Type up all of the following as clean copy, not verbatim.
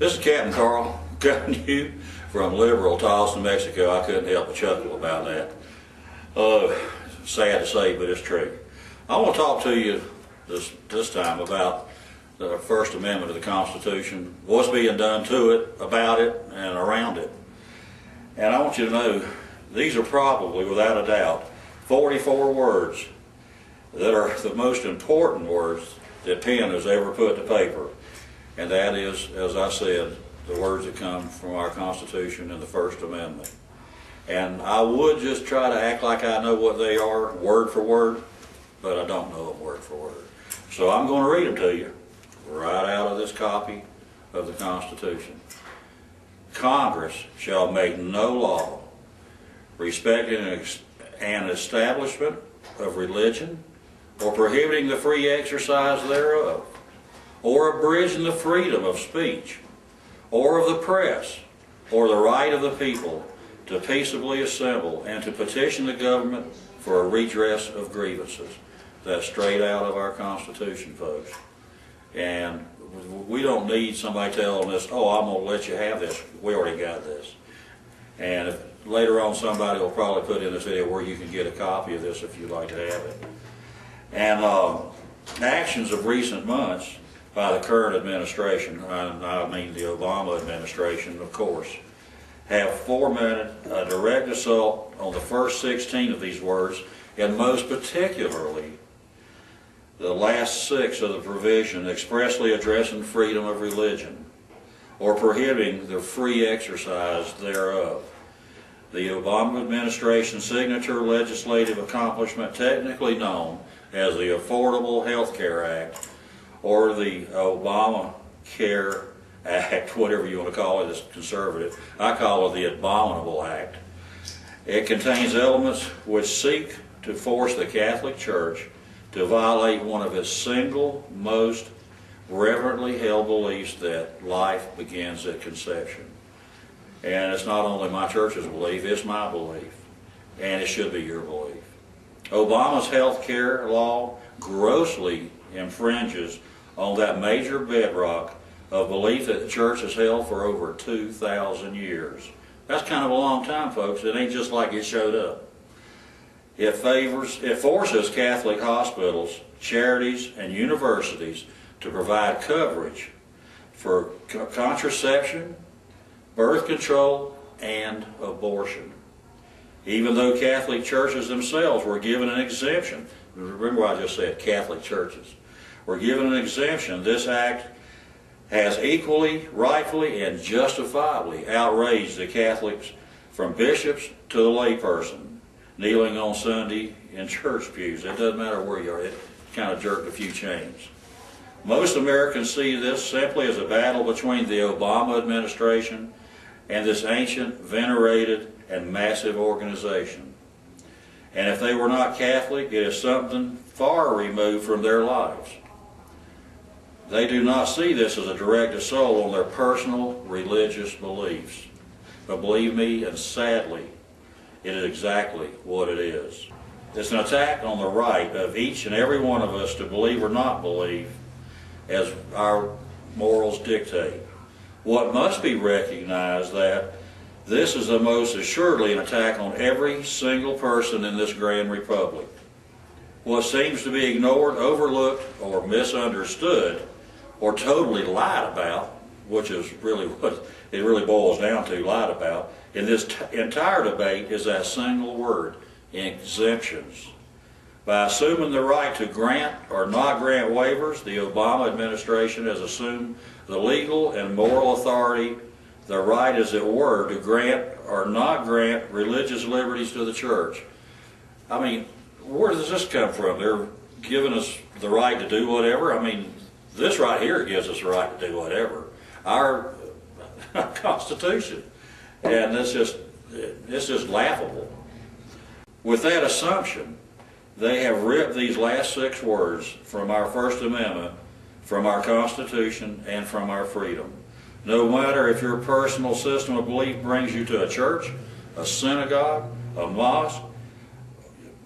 This is Captain Carl, coming to you from liberal Taos, New Mexico. I couldn't help but chuckle about that. Sad to say, but it's true. I want to talk to you this time about the First Amendment of the Constitution, what's being done to it, about it, and around it. And I want you to know, these are probably, without a doubt, 44 words that are the most important words that pen has ever put to paper. And that is, as I said, the words that come from our Constitution and the First Amendment. And I would just try to act like I know what they are, word for word, but I don't know them word for word. So I'm going to read them to you, right out of this copy of the Constitution. Congress shall make no law respecting an establishment of religion, or prohibiting the free exercise thereof, or abridging the freedom of speech, or of the press, or the right of the people to peaceably assemble and to petition the government for a redress of grievances. That's straight out of our Constitution, folks. And we don't need somebody telling us, oh, I'm going to let you have this. We already got this. And later on, somebody will probably put in this video where you can get a copy of this if you'd like to have it. And actions of recent months by the current administration, I mean the Obama administration, of course, have fomented a direct assault on the first 16 of these words, and most particularly the last 6 of the provision expressly addressing freedom of religion, or prohibiting the free exercise thereof. The Obama administration's signature legislative accomplishment, technically known as the Affordable Health Care Act, or the Obamacare Act, whatever you want to call it, it's conservative. I call it the Abominable Act. It contains elements which seek to force the Catholic Church to violate one of its single most reverently held beliefs, that life begins at conception. And it's not only my church's belief, it's my belief. And it should be your belief. Obama's health care law grossly infringes on that major bedrock of belief that the church has held for over 2,000 years. That's kind of a long time, folks. It ain't just like it showed up. It forces Catholic hospitals, charities, and universities to provide coverage for contraception, birth control, and abortion. Even though Catholic churches themselves were given an exemption, remember what I just said, Catholic churches were given an exemption, this act has equally, rightfully, and justifiably outraged the Catholics, from bishops to the layperson kneeling on Sunday in church pews. It doesn't matter where you are, it kind of jerked a few chains. Most Americans see this simply as a battle between the Obama administration and this ancient, venerated, and massive organization. And if they were not Catholic, it is something far removed from their lives. They do not see this as a direct assault on their personal religious beliefs. But believe me, and sadly, it is exactly what it is. It's an attack on the right of each and every one of us to believe or not believe as our morals dictate. What must be recognized that this is the most assuredly an attack on every single person in this grand republic. What seems to be ignored, overlooked, or misunderstood, or totally lied about, which is really what it really boils down to, lied about, in this entire debate is that single word, exemptions. By assuming the right to grant or not grant waivers, the Obama administration has assumed the legal and moral authority, the right, as it were, to grant or not grant religious liberties to the church. I mean, where does this come from? They're giving us the right to do whatever? I mean, this right here gives us the right to do whatever. Our Constitution. And it's just laughable. With that assumption, they have ripped these last 6 words from our First Amendment, from our Constitution, and from our freedom. No matter if your personal system of belief brings you to a church, a synagogue, a mosque,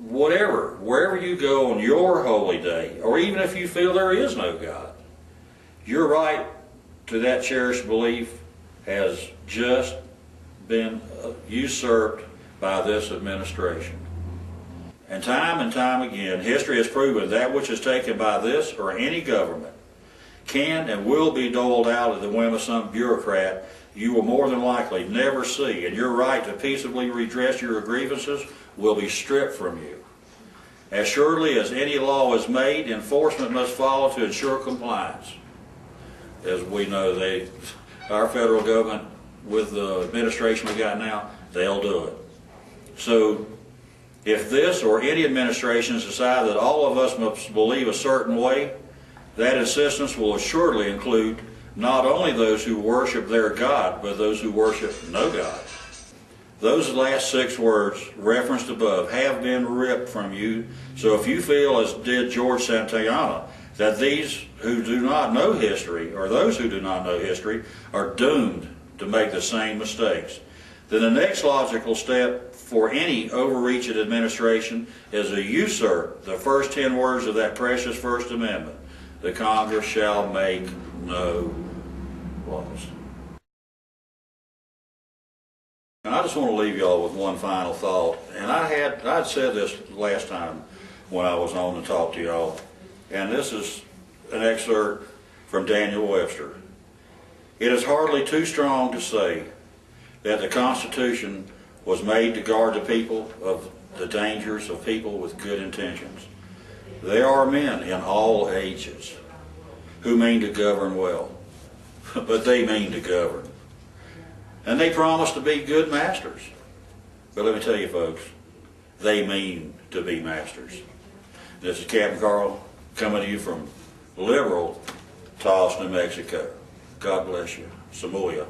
whatever, wherever you go on your holy day, or even if you feel there is no God, your right to that cherished belief has just been usurped by this administration. And time again, history has proven that which is taken by this or any government can and will be doled out at the whim of some bureaucrat you will more than likely never see, and your right to peaceably redress your grievances will be stripped from you. As surely as any law is made, enforcement must follow to ensure compliance. As we know, our federal government, with the administration we got now, they'll do it. So if this or any administrations decide that all of us must believe a certain way, that insistence will assuredly include not only those who worship their God, but those who worship no God. Those last 6 words referenced above have been ripped from you. So if you feel, as did George Santayana, that these who do not know history, or those who do not know history, are doomed to make the same mistakes, then the next logical step for any overreaching administration is to usurp the first 10 words of that precious First Amendment. The Congress shall make no laws. And I just want to leave y'all with one final thought. And I'd said this last time when I was on to talk to y'all. And this is an excerpt from Daniel Webster. It is hardly too strong to say that the Constitution was made to guard the people of the dangers of people with good intentions. There are men in all ages who mean to govern well, but they mean to govern. And they promise to be good masters. But let me tell you folks, they mean to be masters. This is Captain Carl coming to you from liberal Taos, New Mexico. God bless you. Samoya.